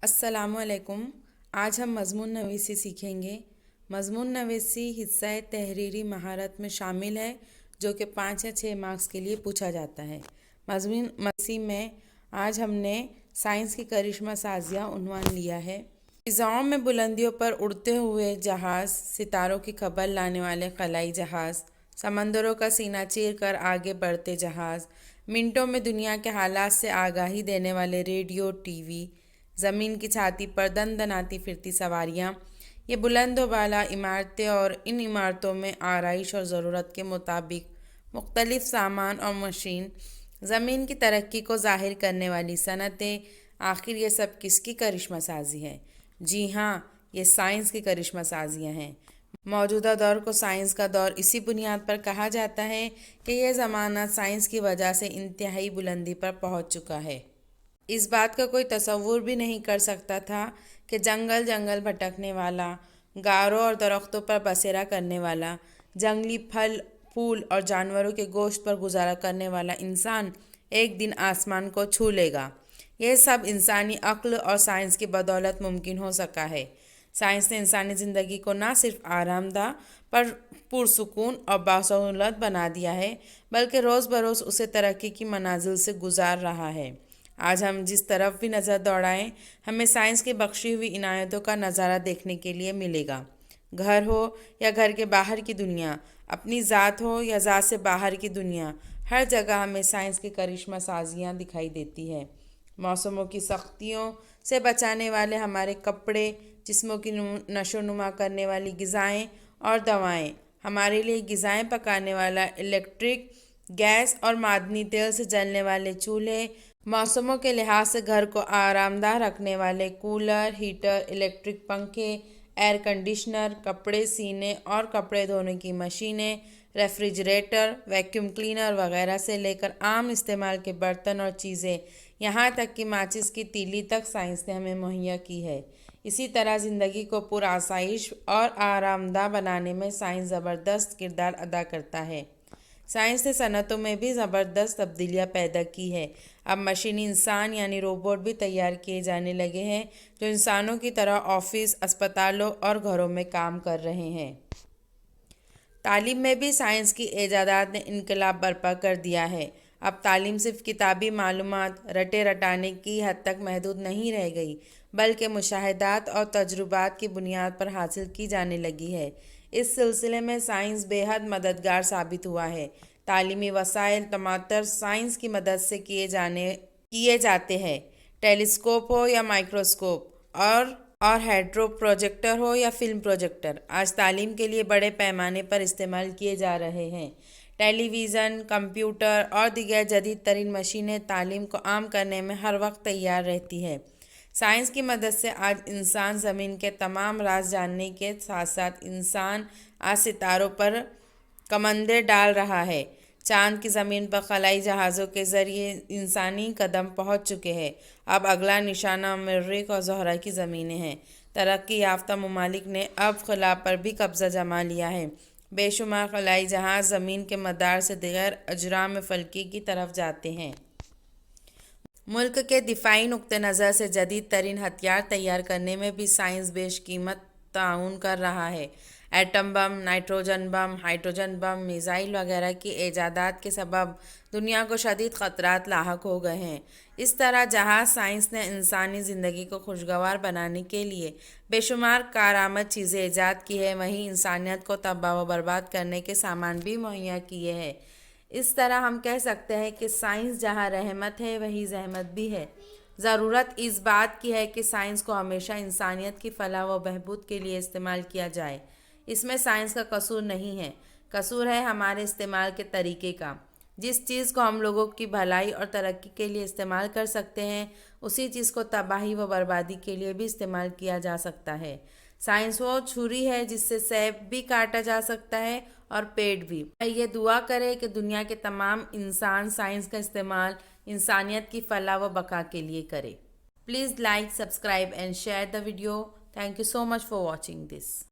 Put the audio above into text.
अस्सलामु अलैकुम। आज हम मज़मून नवीसी सीखेंगे। मज़मून नवीसी हिस्सा तहरीरी महारत में शामिल है जो कि 5 या 6 मार्क्स के लिए पूछा जाता है। मज़मून नवीसी में आज हमने साइंस की करिश्मा साजियाँ उन्वान लिया है। फ़िज़ाओं में बुलंदियों पर उड़ते हुए जहाज़, सितारों की खबर लाने वाले खलाई जहाज़, समंदरों का सीना चीर कर आगे बढ़ते जहाज़, मिनटों में दुनिया के हालात से आगाही देने वाले रेडियो, टीवी, ज़मीन की छाती पर दनदनाती फिरती सवारियाँ, ये बुलंद व बाला इमारतें और इन इमारतों में आराइश और ज़रूरत के मुताबिक मुख्तलिफ सामान और मशीन, ज़मीन की तरक्की को ज़ाहिर करने वाली सनतें, आखिर ये सब किसकी करिश्मा साजी है? जी हाँ, ये साइंस की करिश्मा साजियाँ हैं। मौजूदा दौर को साइंस का दौर इसी बुनियाद पर कहा जाता है कि यह ज़माना साइंस की वजह से इंतहाई बुलंदी पर पहुँच चुका है। इस बात का कोई तसव्वुर भी नहीं कर सकता था कि जंगल जंगल भटकने वाला, गारों और दरख्तों पर बसेरा करने वाला, जंगली फल फूल और जानवरों के गोश्त पर गुजारा करने वाला इंसान एक दिन आसमान को छू लेगा। यह सब इंसानी अक्ल और साइंस की बदौलत मुमकिन हो सका है। साइंस ने इंसानी ज़िंदगी को ना सिर्फ आरामदा पर पुरसुकून और बासहूलत बना दिया है, बल्कि रोज़ बरोज़ उसे तरक्की की मनाजिल से गुजार रहा है। आज हम जिस तरफ भी नज़र दौड़ाएं, हमें साइंस की बख्शी हुई इनायतों का नज़ारा देखने के लिए मिलेगा। घर हो या घर के बाहर की दुनिया, अपनी ज़ात हो या ज़ात से बाहर की दुनिया, हर जगह हमें साइंस की करिश्मा साजियाँ दिखाई देती है। मौसमों की सख्तियों से बचाने वाले हमारे कपड़े, जिस्मों की नशोनुमा करने वाली ग़िज़ाएँ और दवाएँ, हमारे लिए ग़िज़ाएँ पकाने वाला इलेक्ट्रिक गैस और मादनी तेल से जलने वाले चूल्हे, मौसमों के लिहाज से घर को आरामदाह रखने वाले कूलर, हीटर, इलेक्ट्रिक पंखे, एयर कंडीशनर, कपड़े सीने और कपड़े धोने की मशीनें, रेफ्रिजरेटर, वैक्यूम क्लीनर वगैरह से लेकर आम इस्तेमाल के बर्तन और चीज़ें, यहाँ तक कि माचिस की तीली तक साइंस ने हमें मुहैया की है। इसी तरह ज़िंदगी को पुरआसाइश और आरामदाह बनाने में साइंस ज़बरदस्त किरदार अदा करता है। साइंस ने सनतों में भी ज़बरदस्त तब्दीलियाँ पैदा की है। अब मशीनी इंसान यानी रोबोट भी तैयार किए जाने लगे हैं जो इंसानों की तरह ऑफिस, अस्पतालों और घरों में काम कर रहे हैं। तालीम में भी साइंस की ईजादात ने इनकलाब बर्पा कर दिया है। अब तालीम सिर्फ किताबी मालूमात रटे रटाने की हद तक महदूद नहीं रह गई, बल्कि मुशाहिदात और तजुर्बात की बुनियाद पर हासिल की जाने लगी है। इस सिलसिले में साइंस बेहद मददगार साबित हुआ है। तालीमी वसाइल टमाटर साइंस की मदद से किए जाते हैं। टेलीस्कोप हो या माइक्रोस्कोप और हेड्रो प्रोजेक्टर हो या फिल्म प्रोजेक्टर आज तालीम के लिए बड़े पैमाने पर इस्तेमाल किए जा रहे हैं। टेलीविज़न, कंप्यूटर और दीगर जदीद तरीन मशीनें तालीम को आम करने में हर वक्त तैयार रहती है। साइंस की मदद से आज इंसान ज़मीन के तमाम राज जानने के साथ साथ इंसान आज सितारों पर कमंदे डाल रहा है। चांद की ज़मीन पर खलाई जहाज़ों के ज़रिए इंसानी कदम पहुंच चुके हैं। अब अगला निशाना मरीख और ज़ोहरा की ज़मीनें हैं। तरक्की याफ्ता ममालिक ने अब खला पर भी कब्ज़ा जमा लिया है। बेशुमार खलाई जहाज़ ज़मीन के मदार से दिगर अजराम फल्की की तरफ जाते हैं। मुल्क के दिफाई नुक्ते नज़र से जदीद तरीन हथियार तैयार करने में भी साइंस बेशकीमत ताउन कर रहा है। एटम बम, नाइट्रोजन बम, हाइड्रोजन बम, मिसाइल वगैरह की ईजादात के सबब दुनिया को शदीद ख़तरात लाहक हो गए हैं। इस तरह जहाँ साइंस ने इंसानी ज़िंदगी को खुशगवार बनाने के लिए बेशुमार कारआमद चीज़ें ईजाद की है, वहीं इंसानियत को तबाह व बर्बाद करने के सामान भी मुहैया किए हैं। इस तरह हम कह सकते हैं कि साइंस जहाँ रहमत है वहीं ज़हमत भी है। ज़रूरत इस बात की है कि साइंस को हमेशा इंसानियत की फलाह व बहबूद के लिए इस्तेमाल किया जाए। इसमें साइंस का कसूर नहीं है, कसूर है हमारे इस्तेमाल के तरीके का। जिस चीज़ को हम लोगों की भलाई और तरक्की के लिए इस्तेमाल कर सकते हैं, उसी चीज़ को तबाही व बर्बादी के लिए भी इस्तेमाल किया जा सकता है। साइंस वो छुरी है जिससे सेब भी काटा जा सकता है और पेट भी। ये दुआ करें कि दुनिया के तमाम इंसान साइंस का इस्तेमाल इंसानियत की फलाह व बका के लिए करे। Please like, subscribe and share the video. Thank you so much for watching this.